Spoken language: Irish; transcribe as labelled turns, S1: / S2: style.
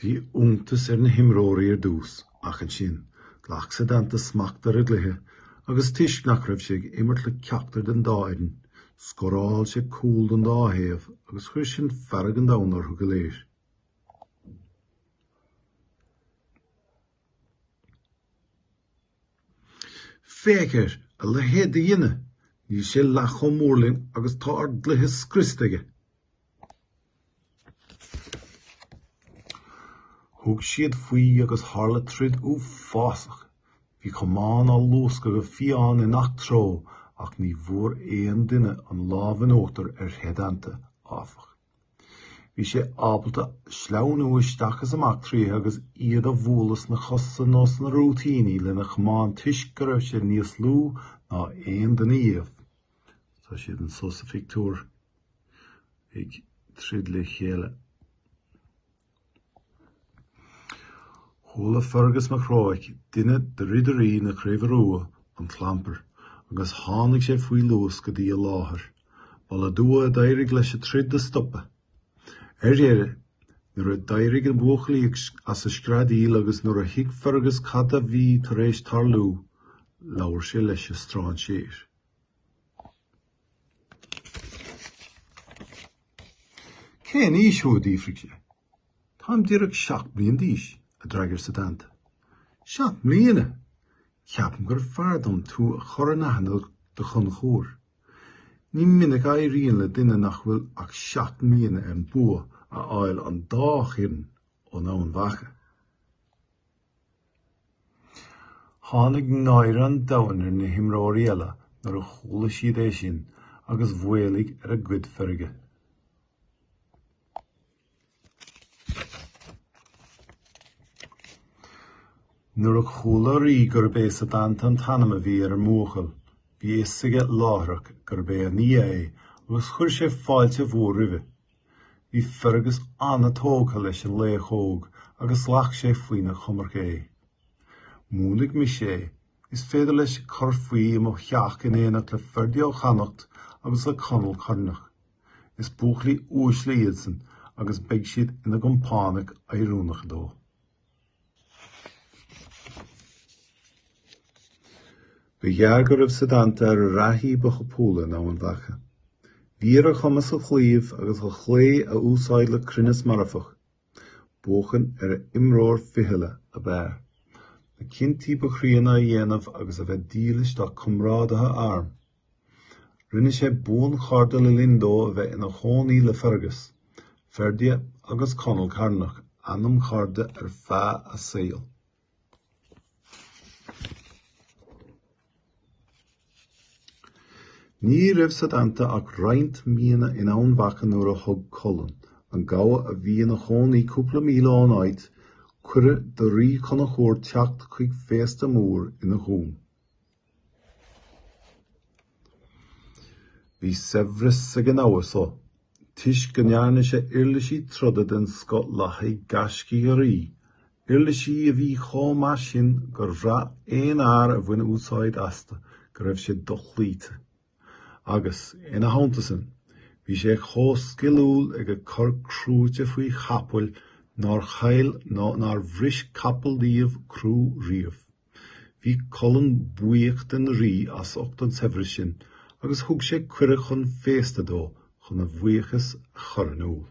S1: Bhí ungtas na himróirí dús ach an sin, ghlach sa dananta smachtar a gluthe, agus tuisc nach raibh sé imirt le ceachtar den dáireann, scoráil sé cúil don dáthaobh agus chuir sin fearg an domhnar thug go léir. Féachar a le héad a dhéine, ní sé leach chomh mórlainn agus tá ar dluthe scristaige. Thug siad faoi agus tharla trid ó fásach. Bhí cumáin á losca go fiáin in nach tro ach ní bhór éon duine an lábhan ótar ar headanta áfach. Bhí sé ábalta sleanú isteachas amach tríoth agus iad a bhualas na chosa nás na rútíní lena cumáin tuisc go raibh sé níos lú ná éon duine íomh. Tá siad an sosa fictúr ag trid le chéile. Thula Fergus mac Roig, duine de ridarí na craobh an clamper, agus tháinig sé faoi luas go dtí a láthair, balla dua a d'éirigh leis a trid de stoppe. Dheire, nuair a d'éirigh an buachlaí as a scradíl agus nuair a thuig Fergus cad a bhí tar éis tarlú, labhair sé leis a strán séir. Cé níos thua dífrigh sé. Táim díreach 7 bliain díos. A draigear sa dananta. 7 mbliana. Ceapan gur feardaim tú a chur nathanna de chun chóir. Ní minic éiríonn le duine nach bhfuil ach 7 mbliana an bua a áil an dá chinn ó nabhain bhacha. Tháinig náire an domhanar na himróirí eile nuair a chola siad é sin agus bhuailligh ar a gcuid ferige. Nuair a chola rí gur bé sa dananta an tanama bhí ar móchal, bhí éasige láithreach gur bé a ní é agus chuir sé fáilte mhór roimhe. Bhí Fergus anna tógtha leis an léchóg agus leach sé faoine chumarc é. Múnig mi sé, is féidir leis chur faoi mo cheach in éanacht le ferdi ó chanacht agus le conal carnach. Is buachlaí uaisle iadsan agus beidh siad ina gompánach éiriúnach dó. Behear go raibh sa dananta ar a rathí ba chopóla ná an bhacha. Bhí ar a chumas a chlaomh agus a chlé a úsáid le cruinneas marafach, bóchan ar a imreoir fitheile a bear. Na cinntií ba chríochna a dhéanamh agus a bheith dílis do cumrádatha arm. Rinne sé buan charda le lindó a bheith ina chónaí le Fergus, ferdia agus conal carnach, anam charda ar feadh a saoil. Ní raibh sa dananta ach roinnt míana in ann bhacha nuair a thug Colin, an gabhadh a bhí ina chónaí cúpla míle an áit, cuire do rí chuna chóir teacht chuig féasta mór ina dhún. Bhí Severus sa gnáhasá, tuisc go ndearna sé irlisí troda den Scot lathaigh gascí a rí, irlisí a bhí chomh sin gur bhreath éon a bhain úsáid asta go raibh sé do chlíte. Agus, ina hauntasan, bhí sé chós scileúil ag a chur crúte faoi chapel nar chail nar bhris capel díomh crú riamh. Bhí Colin buíoch den rí as 8 an Severus sin, agus thug sé cuire chun féasta dó chun a bhuíochas a chur an úl.